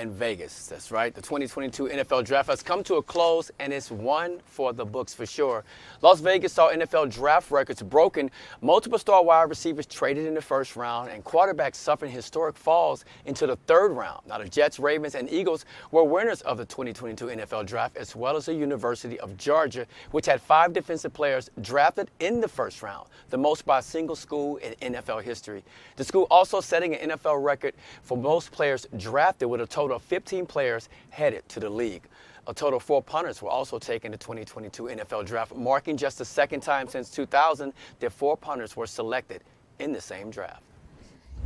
and Vegas. That's right. The 2022 NFL Draft has come to a close, and it's one for the books for sure. Las Vegas saw NFL draft records broken, multiple star wide receivers traded in the first round, and quarterbacks suffering historic falls into the third round. Now, the Jets, Ravens, and Eagles were winners of the 2022 NFL Draft, as well as the University of Georgia, which had 5 defensive players drafted in the first round, the most by a single school in NFL history. The school also setting an NFL record for most players drafted, with a total of 15 players headed to the league. A total of 4 punters were also taken in the 2022 NFL Draft, marking just the second time since 2000 that 4 punters were selected in the same draft.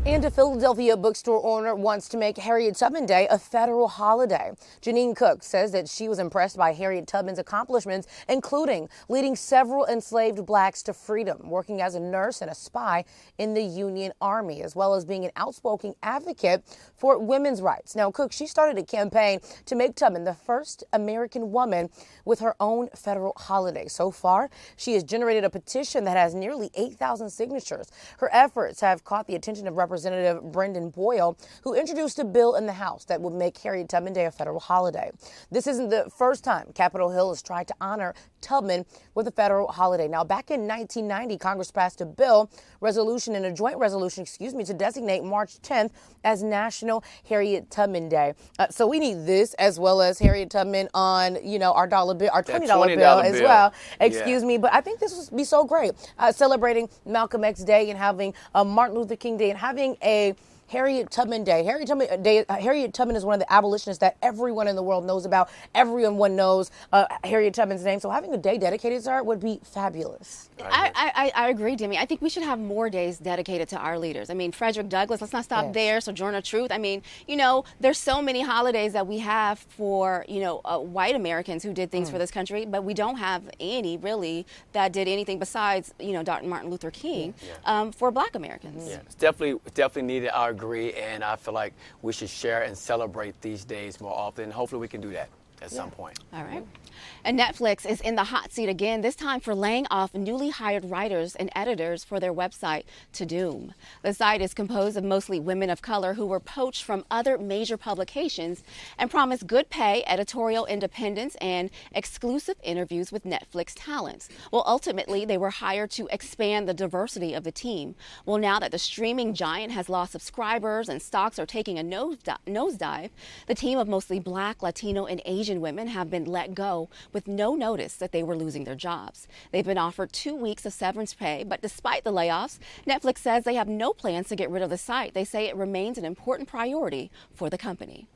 And a Philadelphia bookstore owner wants to make Harriet Tubman Day a federal holiday. Janine Cook says that she was impressed by Harriet Tubman's accomplishments, including leading several enslaved blacks to freedom, working as a nurse and a spy in the Union Army, as well as being an outspoken advocate for women's rights. Now, Cook, she started a campaign to make Tubman the first American woman with her own federal holiday. So far, she has generated a petition that has nearly 8,000 signatures. Her efforts have caught the attention of Representative Brendan Boyle, who introduced a bill in the House that would make Harriet Tubman Day a federal holiday. This isn't the first time Capitol Hill has tried to honor Tubman with a federal holiday. Now, back in 1990, Congress passed a joint resolution, to designate March 10th as National Harriet Tubman Day. So we need this as well as Harriet Tubman on, our $20 bill as well. Excuse me, but I think this would be so great, celebrating Malcolm X Day and having Martin Luther King Day and having a Harriet Tubman Day. Harriet Tubman is one of the abolitionists that everyone in the world knows about. Everyone knows Harriet Tubman's name. So having a day dedicated to her would be fabulous. I agree, Demi. I think we should have more days dedicated to our leaders. I mean, Frederick Douglass, let's not stop there. Sojourner Truth. I mean, there's so many holidays that we have for, white Americans who did things for this country, but we don't have any really that did anything besides, Dr. Martin Luther King for black Americans. Yeah, it's definitely needed. I agree, and I feel like we should share and celebrate these days more often. Hopefully we can do that at some point. All right. And Netflix is in the hot seat again, this time for laying off newly hired writers and editors for their website, To Doom. The site is composed of mostly women of color who were poached from other major publications and promised good pay, editorial independence, and exclusive interviews with Netflix talents. Well, ultimately, they were hired to expand the diversity of the team. Well, now that the streaming giant has lost subscribers and stocks are taking a nosedive, the team of mostly black, Latino, and Asian women have been let go with no notice that they were losing their jobs. They've been offered 2 weeks of severance pay, but despite the layoffs, Netflix says they have no plans to get rid of the site. They say it remains an important priority for the company.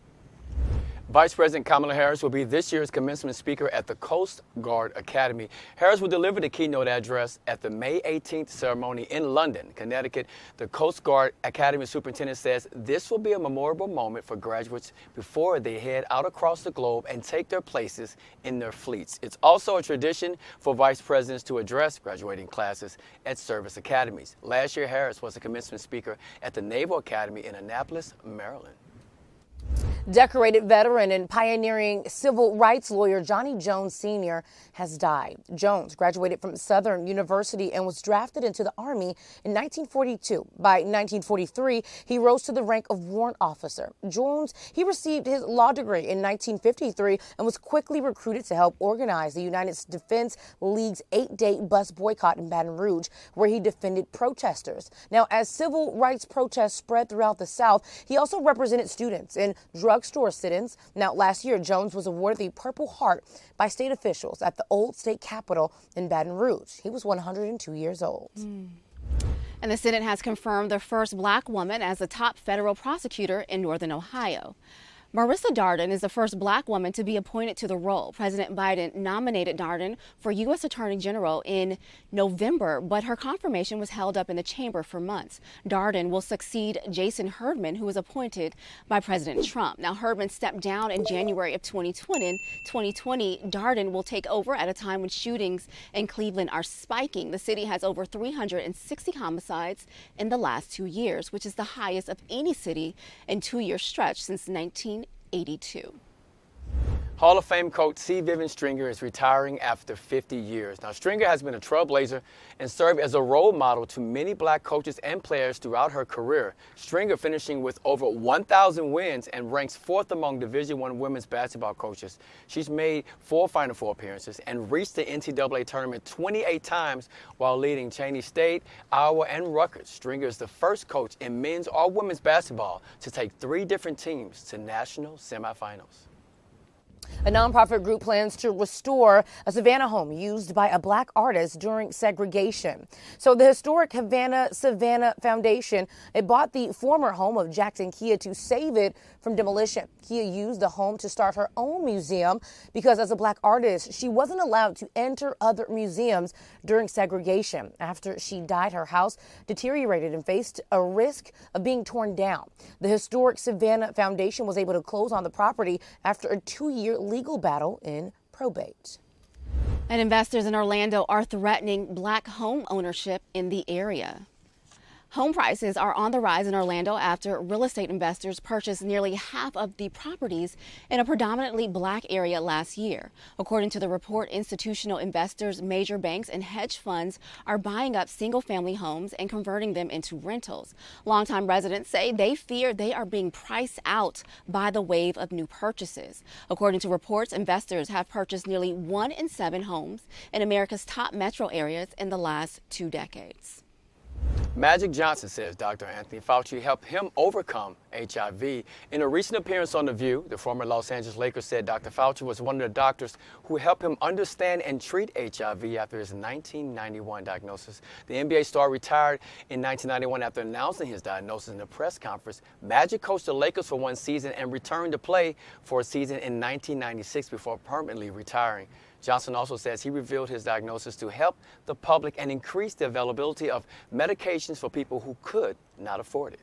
Vice President Kamala Harris will be this year's commencement speaker at the Coast Guard Academy. Harris will deliver the keynote address at the May 18th ceremony in London, Connecticut. The Coast Guard Academy superintendent says this will be a memorable moment for graduates before they head out across the globe and take their places in their fleets. It's also a tradition for vice presidents to address graduating classes at service academies. Last year, Harris was a commencement speaker at the Naval Academy in Annapolis, Maryland. Decorated veteran and pioneering civil rights lawyer Johnny Jones Sr. has died. Jones graduated from Southern University and was drafted into the Army in 1942. By 1943, he rose to the rank of warrant officer. Jones, he received his law degree in 1953 and was quickly recruited to help organize the United Defense League's 8-day bus boycott in Baton Rouge, where he defended protesters. Now, as civil rights protests spread throughout the South, he also represented students in drugstore sit-ins. Now, last year, Jones was awarded the Purple Heart by state officials at the old state capitol in Baton Rouge. He was 102 years old. And the Senate has confirmed the first black woman as the top federal prosecutor in Northern Ohio. Marissa Darden is the first black woman to be appointed to the role. President Biden nominated Darden for U.S. Attorney General in November, but her confirmation was held up in the chamber for months. Darden will succeed Jason Herdman, who was appointed by President Trump. Now, Herdman stepped down in January of 2020. Darden will take over at a time when shootings in Cleveland are spiking. The city has over 360 homicides in the last 2 years, which is the highest of any city in 2-year stretch since 1982. Hall of Fame coach C. Vivian Stringer is retiring after 50 years. Now, Stringer has been a trailblazer and served as a role model to many black coaches and players throughout her career. Stringer finishing with over 1,000 wins and ranks 4th among Division I women's basketball coaches. She's made 4 Final Four appearances and reached the NCAA tournament 28 times while leading Cheney State, Iowa, and Rutgers. Stringer is the first coach in men's or women's basketball to take 3 different teams to national semifinals. A nonprofit group plans to restore a Savannah home used by a black artist during segregation. So the historic Savannah Foundation, it bought the former home of Jackson Kia to save it from demolition. Kia used the home to start her own museum because as a black artist, she wasn't allowed to enter other museums during segregation. After she died, her house deteriorated and faced a risk of being torn down. The historic Savannah Foundation was able to close on the property after a 2-year legal battle in probate. And investors in Orlando are threatening black home ownership in the area. Home prices are on the rise in Orlando after real estate investors purchased nearly half of the properties in a predominantly black area last year. According to the report, institutional investors, major banks, and hedge funds are buying up single-family homes and converting them into rentals. Longtime residents say they fear they are being priced out by the wave of new purchases. According to reports, investors have purchased nearly 1 in 7 homes in America's top metro areas in the last 2 decades. Magic Johnson says Dr. Anthony Fauci helped him overcome HIV. In a recent appearance on The View, the former Los Angeles Lakers said Dr. Fauci was one of the doctors who helped him understand and treat HIV after his 1991 diagnosis. The NBA star retired in 1991 after announcing his diagnosis in a press conference. Magic coached the Lakers for 1 season and returned to play for a season in 1996 before permanently retiring. Johnson also says he revealed his diagnosis to help the public and increase the availability of medications for people who could not afford it.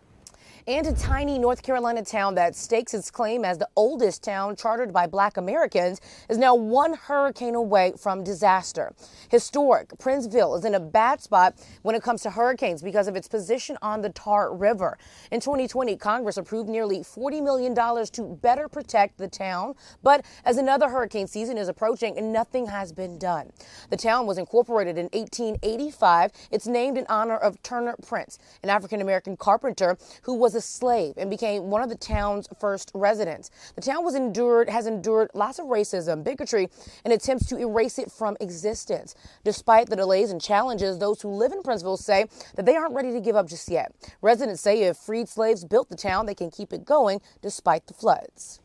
And a tiny North Carolina town that stakes its claim as the oldest town chartered by black Americans is now 1 hurricane away from disaster. Historic Princeville is in a bad spot when it comes to hurricanes because of its position on the Tar River. In 2020, Congress approved nearly $40 million to better protect the town. But as another hurricane season is approaching, nothing has been done. The town was incorporated in 1885. It's named in honor of Turner Prince, an African-American carpenter who was a slave and became one of the town's first residents. The town has endured lots of racism, bigotry, and attempts to erase it from existence. Despite the delays and challenges, those who live in Princeville say that they aren't ready to give up just yet. Residents say if freed slaves built the town, they can keep it going despite the floods.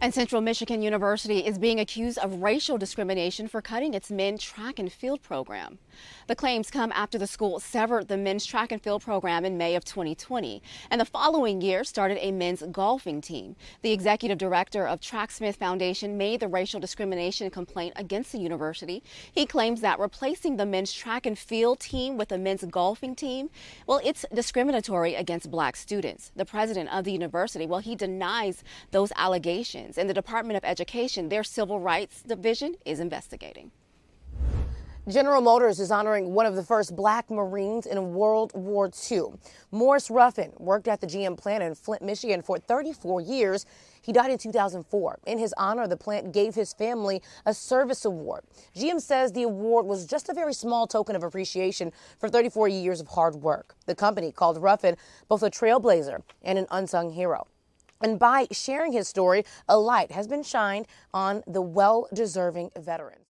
And Central Michigan University is being accused of racial discrimination for cutting its men's track and field program. The claims come after the school severed the men's track and field program in May of 2020, and the following year started a men's golfing team. The executive director of Tracksmith Foundation made the racial discrimination complaint against the university. He claims that replacing the men's track and field team with a men's golfing team, well, it's discriminatory against black students. The president of the university, well, he denies those allegations. And the Department of Education, their Civil Rights Division, is investigating. General Motors is honoring one of the first black Marines in World War II. Morris Ruffin worked at the GM plant in Flint, Michigan for 34 years. He died in 2004. In his honor, the plant gave his family a service award. GM says the award was just a very small token of appreciation for 34 years of hard work. The company called Ruffin both a trailblazer and an unsung hero. And by sharing his story, a light has been shined on the well-deserving veterans.